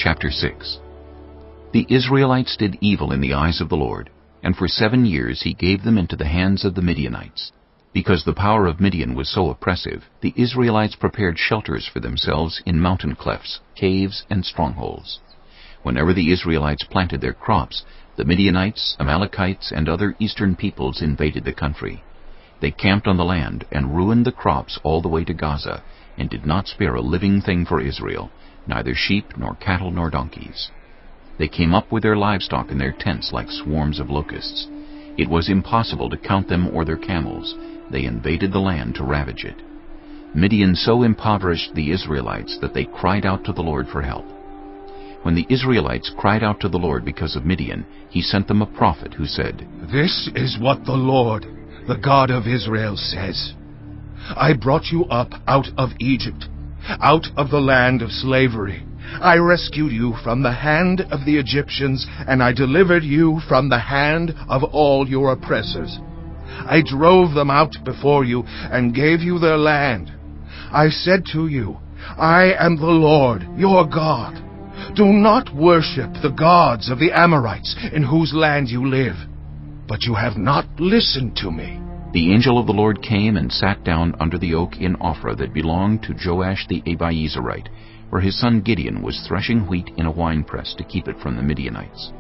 Chapter 6. The Israelites did evil in the eyes of the Lord, and for 7 years he gave them into the hands of the Midianites. Because the power of Midian was so oppressive, the Israelites prepared shelters for themselves in mountain clefts, caves, and strongholds. Whenever the Israelites planted their crops, the Midianites, Amalekites, and other eastern peoples invaded the country. They camped on the land and ruined the crops all the way to Gaza, and did not spare a living thing for Israel, neither sheep nor cattle nor donkeys. They came up with their livestock in their tents like swarms of locusts. It was impossible to count them or their camels. They invaded the land to ravage it. Midian so impoverished the Israelites that they cried out to the Lord for help. When the Israelites cried out to the Lord because of Midian, he sent them a prophet who said, "This is what the Lord, the God of Israel, says. I brought you up out of Egypt, out of the land of slavery. I rescued you from the hand of the Egyptians, and I delivered you from the hand of all your oppressors. I drove them out before you and gave you their land. I said to you, I am the Lord, your God. Do not worship the gods of the Amorites in whose land you live. But you have not listened to me." The angel of the Lord came and sat down under the oak in Ophrah that belonged to Joash the Abiezrite, where his son Gideon was threshing wheat in a winepress to keep it from the Midianites.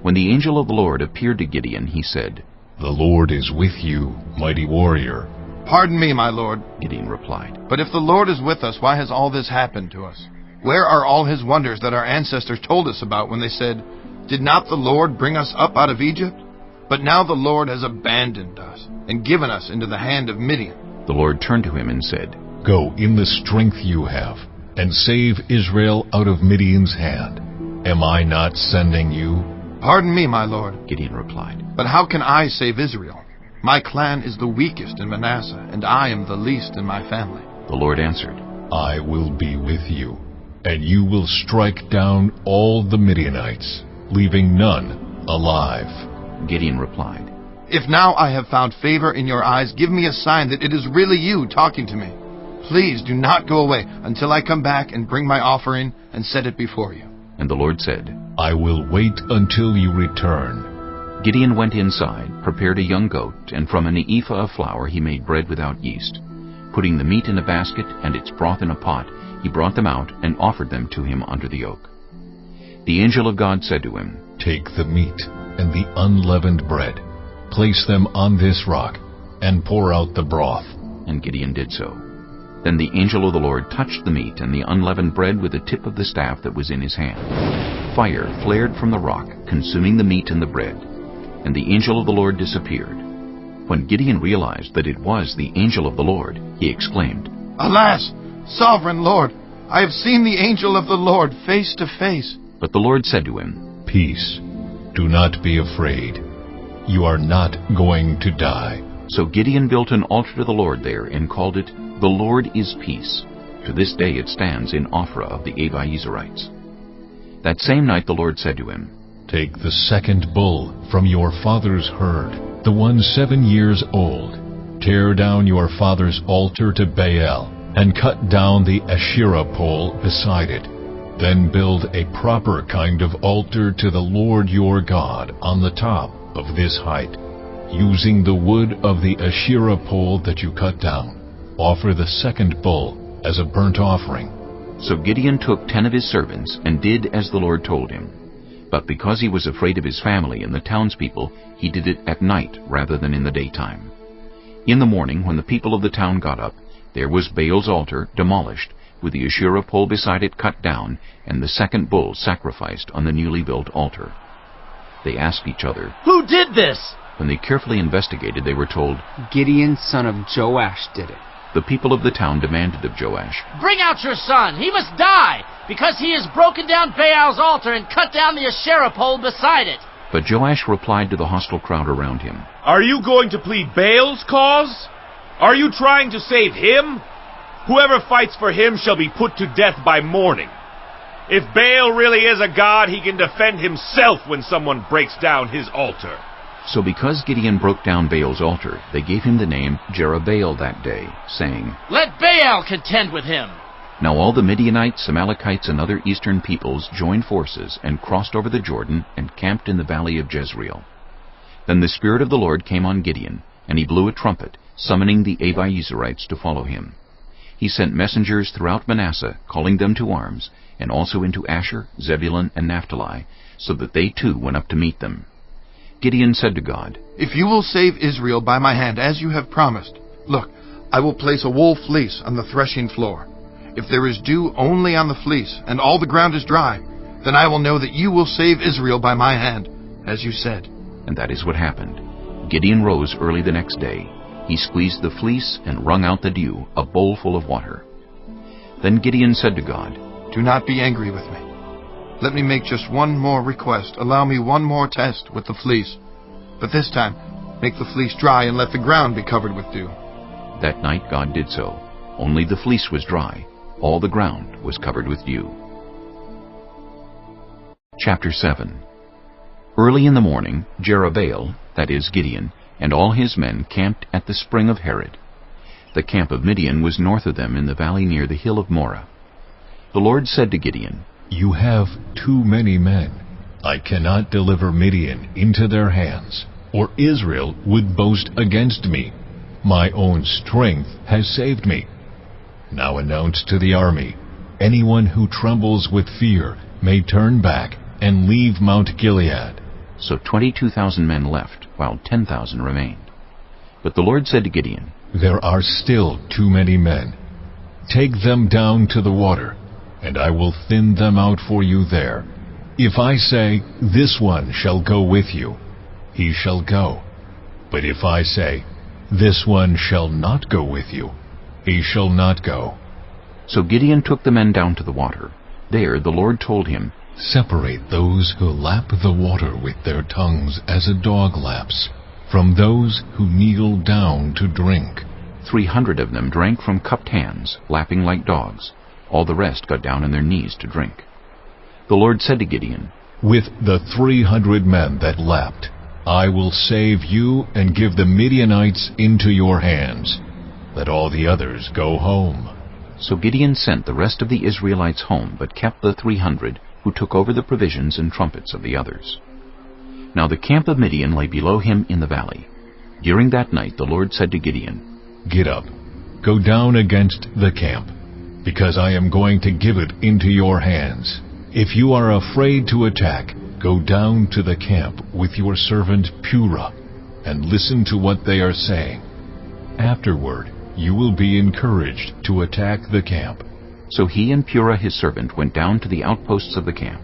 When the angel of the Lord appeared to Gideon, he said, "The Lord is with you, mighty warrior." "Pardon me, my lord," Gideon replied. "but if the Lord is with us, why has all this happened to us? Where are all his wonders that our ancestors told us about when they said, 'Did not the Lord bring us up out of Egypt?' But now the Lord has abandoned us and given us into the hand of Midian." The Lord turned to him and said, "Go in the strength you have, and save Israel out of Midian's hand. Am I not sending you?" "Pardon me, my lord, Gideon replied. but how can I save Israel? My clan is the weakest in Manasseh, and I am the least in my family." The Lord answered, "I will be with you, and you will strike down all the Midianites, leaving none alive." Gideon replied, "If now I have found favor in your eyes, give me a sign that it is really you talking to me. Please do not go away until I come back and bring my offering and set it before you." And the Lord said, "I will wait until you return." Gideon went inside, prepared a young goat, and from an ephah of flour he made bread without yeast. Putting the meat in a basket and its broth in a pot, he brought them out and offered them to him under the oak. The angel of God said to him, "Take the meat and the unleavened bread, place them on this rock, and pour out the broth." And Gideon did so. Then the angel of the Lord touched the meat and the unleavened bread with the tip of the staff that was in his hand. Fire flared from the rock, consuming the meat and the bread, and the angel of the Lord disappeared. When Gideon realized that it was the angel of the Lord, he exclaimed, "Alas, sovereign Lord, I have seen the angel of the Lord face to face." But the Lord said to him, "Peace. Do not be afraid. You are not going to die." So Gideon built an altar to the Lord there and called it, "The Lord is Peace." To this day it stands in Ophrah of the Abiezrites. That same night the Lord said to him, "Take the second bull from your father's herd, the one 7 years old. Tear down your father's altar to Baal, and cut down the Asherah pole beside it. Then build a proper kind of altar to the Lord your God on the top of this height, using the wood of the Asherah pole that you cut down. Offer the second bull as a burnt offering." So Gideon took 10 of his servants and did as the Lord told him. But because he was afraid of his family and the townspeople, he did it at night rather than in the daytime. In the morning, when the people of the town got up, there was Baal's altar demolished, with the Asherah pole beside it cut down, and the second bull sacrificed on the newly built altar. They asked each other, "Who did this?" When they carefully investigated, they were told, "Gideon, son of Joash, did it." The people of the town demanded of Joash, "Bring out your son. He must die, because he has broken down Baal's altar and cut down the Asherah pole beside it." But Joash replied to the hostile crowd around him, "Are you going to plead Baal's cause? Are you trying to save him? Whoever fights for him shall be put to death by morning. If Baal really is a god, he can defend himself when someone breaks down his altar." So because Gideon broke down Baal's altar, they gave him the name Jerubbaal that day, saying, "Let Baal contend with him." Now all the Midianites, Amalekites, and other eastern peoples joined forces and crossed over the Jordan and camped in the valley of Jezreel. Then the Spirit of the Lord came on Gideon, and he blew a trumpet, summoning the Abiezrites to follow him. He sent messengers throughout Manasseh, calling them to arms, and also into Asher, Zebulun, and Naphtali, so that they too went up to meet them. Gideon said to God, If you will save Israel by my hand, as you have promised, look, I will place a wool fleece on the threshing floor. If there is dew only on the fleece, and all the ground is dry, then I will know that you will save Israel by my hand, as you said. And that is what happened. Gideon rose early the next day. He squeezed the fleece and wrung out the dew, a bowl full of water. Then Gideon said to God, Do not be angry with me. Let me make just one more request. Allow me one more test with the fleece. But this time, make the fleece dry and let the ground be covered with dew. That night God did so. Only the fleece was dry. All the ground was covered with dew. Chapter 7. Early in the morning, Jerubbaal, that is Gideon, and all his men camped at the spring of Harod. The camp of Midian was north of them in the valley near the hill of Moreh. The Lord said to Gideon, You have too many men. I cannot deliver Midian into their hands, or Israel would boast against me. My own strength has saved me. Now announce to the army, anyone who trembles with fear may turn back and leave Mount Gilead. So 22,000 men left, while 10,000 remained. But the Lord said to Gideon, There are still too many men. Take them down to the water, and I will thin them out for you there. If I say, This one shall go with you, he shall go. But if I say, This one shall not go with you, he shall not go. So Gideon took the men down to the water. There the Lord told him, Separate those who lap the water with their tongues as a dog laps, from those who kneel down to drink. 300 of them drank from cupped hands, lapping like dogs. All the rest got down on their knees to drink. The Lord said to Gideon, With the 300 men that lapped, I will save you and give the Midianites into your hands. Let all the others go home. So Gideon sent the rest of the Israelites home, but kept the 300 who took over the provisions and trumpets of the others. Now the camp of Midian lay below him in the valley. During that night the Lord said to Gideon, Get up, go down against the camp, because I am going to give it into your hands. If you are afraid to attack, go down to the camp with your servant Purah, and listen to what they are saying. Afterward, you will be encouraged to attack the camp. So he and Purah his servant went down to the outposts of the camp.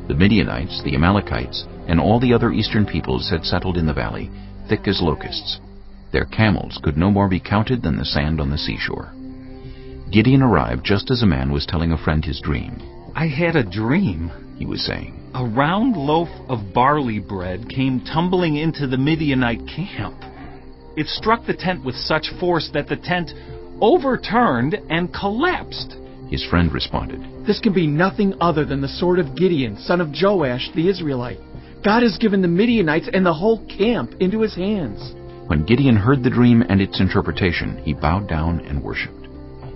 The Midianites, the Amalekites, and all the other eastern peoples had settled in the valley, thick as locusts. Their camels could no more be counted than the sand on the seashore. Gideon arrived just as a man was telling a friend his dream. I had a dream, he was saying. A round loaf of barley bread came tumbling into the Midianite camp. It struck the tent with such force that the tent overturned and collapsed. His friend responded, This can be nothing other than the sword of Gideon, son of Joash the Israelite. God has given the Midianites and the whole camp into his hands. When Gideon heard the dream and its interpretation, he bowed down and worshipped.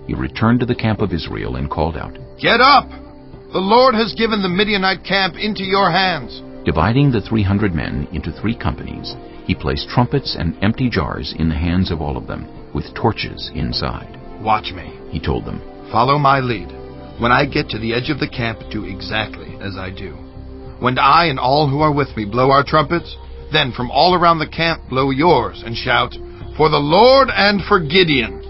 He returned to the camp of Israel and called out, Get up! The Lord has given the Midianite camp into your hands. Dividing the 300 men into 3 companies, he placed trumpets and empty jars in the hands of all of them, with torches inside. Watch me, he told them. Follow my lead. When I get to the edge of the camp, do exactly as I do. When I and all who are with me blow our trumpets, then from all around the camp blow yours and shout, For the Lord and for Gideon.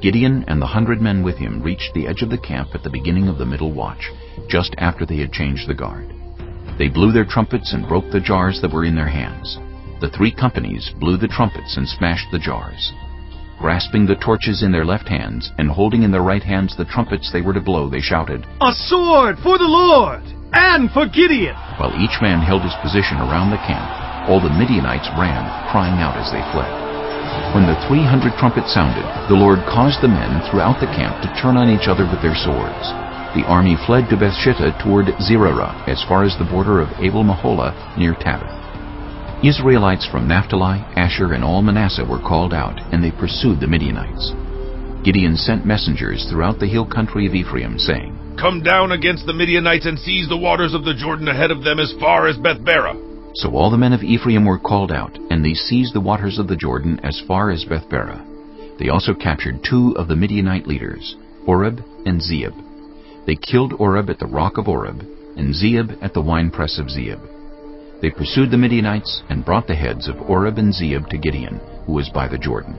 Gideon and the 100 men with him reached the edge of the camp at the beginning of the middle watch, just after they had changed the guard. They blew their trumpets and broke the jars that were in their hands. The 3 companies blew the trumpets and smashed the jars. Grasping the torches in their left hands and holding in their right hands the trumpets they were to blow, they shouted, A sword for the Lord and for Gideon! While each man held his position around the camp, all the Midianites ran, crying out as they fled. When the 300 trumpets sounded, the Lord caused the men throughout the camp to turn on each other with their swords. The army fled to Bethshittah toward Zererah, as far as the border of Abel-Meholah near Tabbath. Israelites from Naphtali, Asher, and all Manasseh were called out, and they pursued the Midianites. Gideon sent messengers throughout the hill country of Ephraim, saying, "Come down against the Midianites and seize the waters of the Jordan ahead of them as far as Beth-barah." So all the men of Ephraim were called out, and they seized the waters of the Jordan as far as Beth-barah. They also captured 2 of the Midianite leaders, Oreb and Zeeb. They killed Oreb at the rock of Oreb, and Zeeb at the winepress of Zeeb. They pursued the Midianites and brought the heads of Oreb and Zeeb to Gideon, who was by the Jordan.